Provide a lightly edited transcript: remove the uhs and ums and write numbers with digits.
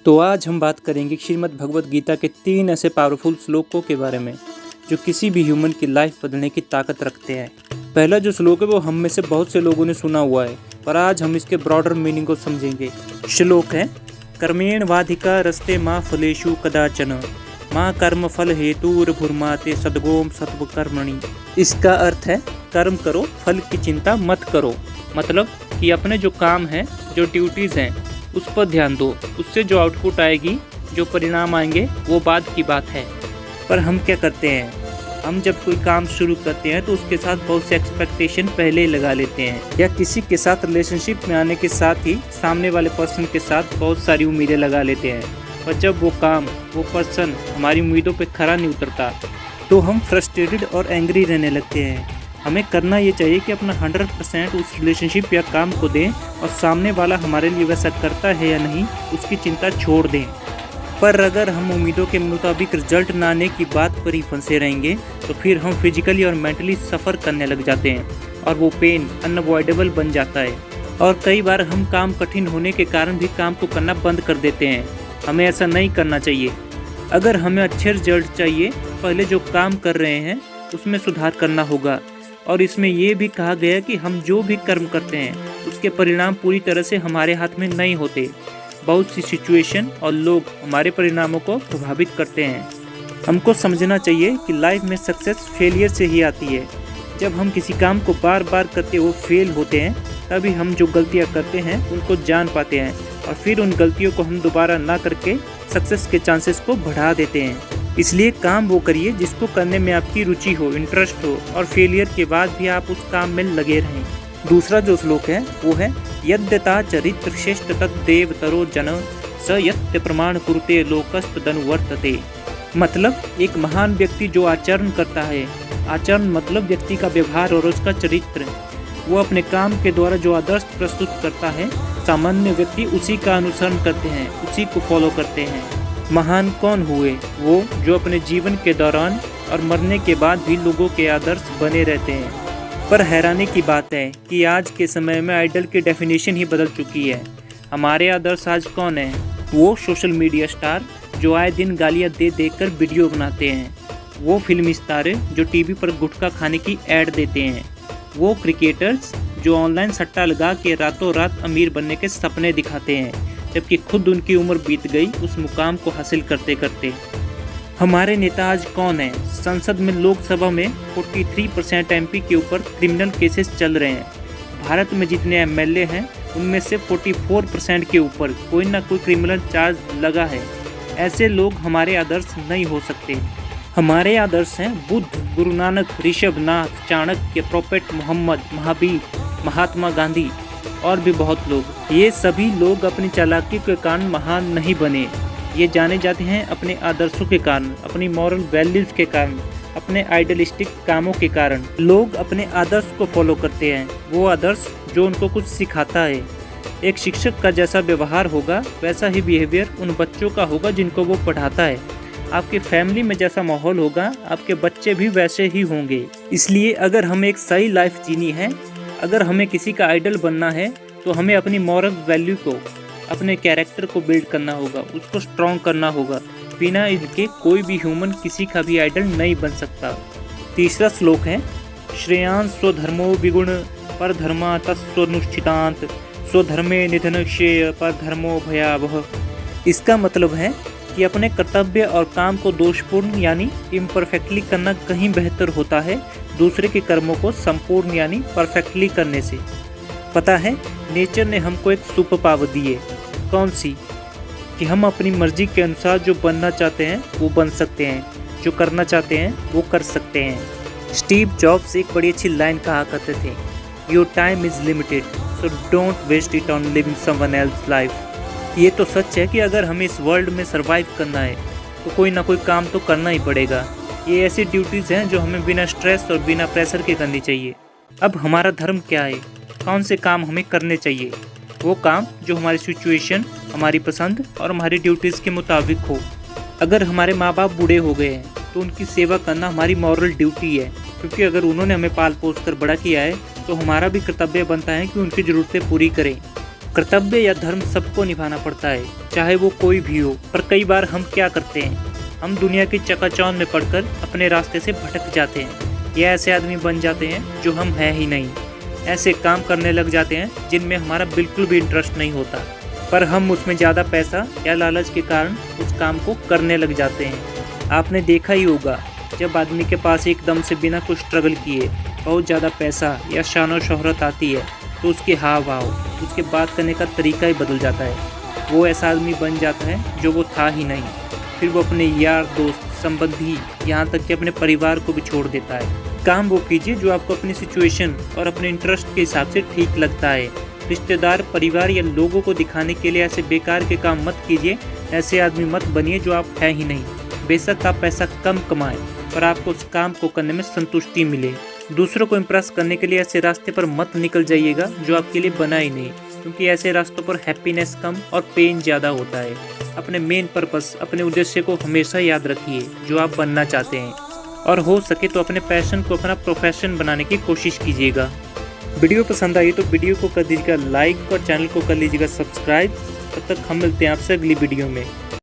तो आज हम बात करेंगे श्रीमद् भगवत गीता के 3 ऐसे पावरफुल श्लोकों के बारे में जो किसी भी ह्यूमन की लाइफ बदलने की ताकत रखते हैं। पहला जो श्लोक है वो हम में से बहुत से लोगों ने सुना हुआ है, पर आज हम इसके ब्रॉडर मीनिंग को समझेंगे। श्लोक है कर्मेण वाधिका रस्ते माँ फलेषु कदाचन माँ कर्म फल हेतुर्भुर्माते सद्गोम सत्व कर्मणि। इसका अर्थ है कर्म करो, फल की चिंता मत करो। मतलब कि अपने जो काम है, जो ड्यूटीज़ हैं, उस पर ध्यान दो। उससे जो आउटपुट आएगी, जो परिणाम आएंगे, वो बाद की बात है। पर हम क्या करते हैं, हम जब कोई काम शुरू करते हैं तो उसके साथ बहुत से एक्सपेक्टेशन पहले ही लगा लेते हैं, या किसी के साथ रिलेशनशिप में आने के साथ ही सामने वाले पर्सन के साथ बहुत सारी उम्मीदें लगा लेते हैं। पर जब वो काम, वो पर्सन हमारी उम्मीदों पे खरा नहीं उतरता तो हम फ्रस्ट्रेटेड और एंग्री रहने लगते हैं। हमें करना ये चाहिए कि अपना 100% उस रिलेशनशिप या काम को दें, और सामने वाला हमारे लिए वैसा करता है या नहीं उसकी चिंता छोड़ दें। पर अगर हम उम्मीदों के मुताबिक रिजल्ट ना आने की बात पर ही फंसे रहेंगे तो फिर हम फिजिकली और मेंटली सफ़र करने लग जाते हैं, और वो पेन अनअवॉइडेबल बन जाता है। और कई बार हम काम कठिन होने के कारण भी काम को करना बंद कर देते हैं। हमें ऐसा नहीं करना चाहिए। अगर हमें अच्छे रिजल्ट चाहिए, पहले जो काम कर रहे हैं उसमें सुधार करना होगा। और इसमें ये भी कहा गया है कि हम जो भी कर्म करते हैं उसके परिणाम पूरी तरह से हमारे हाथ में नहीं होते। बहुत सी सिचुएशन और लोग हमारे परिणामों को प्रभावित करते हैं। हमको समझना चाहिए कि लाइफ में सक्सेस फेलियर से ही आती है। जब हम किसी काम को बार बार करते हुए फेल होते हैं, तभी हम जो गलतियां करते हैं उनको जान पाते हैं, और फिर उन गलतियों को हम दोबारा ना करके सक्सेस के चांसेस को बढ़ा देते हैं। इसलिए काम वो करिए जिसको करने में आपकी रुचि हो, इंटरेस्ट हो, और फेलियर के बाद भी आप उस काम में लगे रहें। दूसरा जो श्लोक है वो है यद्यता चरित्र श्रेष्ठ तद्देव तरो जन स यत्य प्रमाण कुरुते लोकस्तदनुवर्तते। मतलब एक महान व्यक्ति जो आचरण करता है, आचरण मतलब व्यक्ति का व्यवहार और उसका चरित्र, वो अपने काम के द्वारा जो आदर्श प्रस्तुत करता है, सामान्य व्यक्ति उसी का अनुसरण करते हैं, उसी को फॉलो करते हैं। महान कौन हुए? वो जो अपने जीवन के दौरान और मरने के बाद भी लोगों के आदर्श बने रहते हैं। पर हैरानी की बात है कि आज के समय में आइडल की डेफिनेशन ही बदल चुकी है। हमारे आदर्श आज कौन है? वो सोशल मीडिया स्टार जो आए दिन गालियां दे देकर वीडियो बनाते हैं, वो फिल्मी सितारे जो टीवी पर गुटखा खाने की ऐड देते हैं, वो क्रिकेटर्स जो ऑनलाइन सट्टा लगा के रातों रात अमीर बनने के सपने दिखाते हैं, जबकि खुद उनकी उम्र बीत गई उस मुकाम को हासिल करते करते। हमारे नेता आज कौन है? संसद में, लोकसभा में 43% एमपी के ऊपर क्रिमिनल केसेस चल रहे हैं। भारत में जितने एमएलए हैं उनमें से 44% के ऊपर कोई ना कोई क्रिमिनल चार्ज लगा है। ऐसे लोग हमारे आदर्श नहीं हो सकते। हमारे आदर्श हैं बुद्ध, गुरु नानक, ऋषभनाथ, चाणक्य, प्रोफेट मोहम्मद, महावीर, महात्मा गांधी और भी बहुत लोग। ये सभी लोग अपनी चालाकी के कारण महान नहीं बने। ये जाने जाते हैं अपने आदर्शों के कारण, अपनी मॉरल वैल्यूज़ के कारण, अपने आइडियलिस्टिक कामों के कारण। लोग अपने आदर्श को फॉलो करते हैं, वो आदर्श जो उनको कुछ सिखाता है। एक शिक्षक का जैसा व्यवहार होगा वैसा ही बिहेवियर उन बच्चों का होगा जिनको वो पढ़ाता है। आपकी फैमिली में जैसा माहौल होगा आपके बच्चे भी वैसे ही होंगे। इसलिए अगर हमें एक सही लाइफ जीनी है, अगर हमें किसी का आइडल बनना है, तो हमें अपनी मॉरल वैल्यू को, अपने कैरेक्टर को बिल्ड करना होगा, उसको स्ट्रॉन्ग करना होगा। बिना इनके कोई भी ह्यूमन किसी का भी आइडल नहीं बन सकता। तीसरा श्लोक है श्रेयांस स्वधर्मो विगुण पर धर्मा तत्स्वनुष्ठितांत स्वधर्मे निधन श्रेय पर धर्मो भयावह। इसका मतलब है कि अपने कर्तव्य और काम को दोषपूर्ण यानी इम्परफेक्टली करना कहीं बेहतर होता है दूसरे के कर्मों को संपूर्ण यानी परफेक्टली करने से। पता है, नेचर ने हमको एक सुपर पावर दी है। कौन सी? कि हम अपनी मर्जी के अनुसार जो बनना चाहते हैं वो बन सकते हैं, जो करना चाहते हैं वो कर सकते हैं। स्टीव जॉब्स एक बड़ी अच्छी लाइन कहा करते थे, your time is limited so don't waste it on living someone else life. ये तो सच है कि अगर हमें इस वर्ल्ड में सर्वाइव करना है तो कोई ना कोई काम तो करना ही पड़ेगा। ये ऐसी ड्यूटीज़ हैं जो हमें बिना स्ट्रेस और बिना प्रेशर के करनी चाहिए। अब हमारा धर्म क्या है? कौन से काम हमें करने चाहिए? वो काम जो हमारी सिचुएशन, हमारी पसंद और हमारी ड्यूटीज़ के मुताबिक हो। अगर हमारे माँ बाप बूढ़े हो गए हैं तो उनकी सेवा करना हमारी मॉरल ड्यूटी है, क्योंकि अगर उन्होंने हमें पाल पोस कर बड़ा किया है तो हमारा भी कर्तव्य बनता है कि उनकी ज़रूरतें पूरी करें। कर्तव्य या धर्म सबको निभाना पड़ता है, चाहे वो कोई भी हो। पर कई बार हम क्या करते हैं, हम दुनिया की चकाचौंध में पड़कर अपने रास्ते से भटक जाते हैं या ऐसे आदमी बन जाते हैं जो हम हैं ही नहीं। ऐसे काम करने लग जाते हैं जिनमें हमारा बिल्कुल भी इंटरेस्ट नहीं होता, पर हम उसमें ज़्यादा पैसा या लालच के कारण उस काम को करने लग जाते हैं। आपने देखा ही होगा, जब आदमी के पास एकदम से बिना कुछ स्ट्रगल किए बहुत ज़्यादा पैसा या शान शोहरत आती है तो उसके हाव भाव, उसके बात करने का तरीका ही बदल जाता है। वो ऐसा आदमी बन जाता है जो वो था ही नहीं। फिर वो अपने यार दोस्त, संबंधी, यहाँ तक कि अपने परिवार को भी छोड़ देता है। काम वो कीजिए जो आपको अपनी सिचुएशन और अपने इंटरेस्ट के हिसाब से ठीक लगता है। रिश्तेदार, परिवार या लोगों को दिखाने के लिए ऐसे बेकार के काम मत कीजिए। ऐसे आदमी मत बनिए जो आप हैं ही नहीं। बेशक आप पैसा कम कमाएं, पर आपको उस काम को करने में संतुष्टि मिले। दूसरों को इम्प्रेस करने के लिए ऐसे रास्ते पर मत निकल जाइएगा जो आपके लिए बना ही नहीं, क्योंकि ऐसे रास्तों पर हैप्पीनेस कम और पेन ज़्यादा होता है। अपने मेन पर्पस, अपने उद्देश्य को हमेशा याद रखिए जो आप बनना चाहते हैं, और हो सके तो अपने पैशन को अपना प्रोफेशन बनाने की कोशिश कीजिएगा। वीडियो पसंद आई तो वीडियो को कर दीजिएगा लाइक और चैनल को कर लीजिएगा सब्सक्राइब। तब तक हम मिलते हैं आपसे अगली वीडियो में।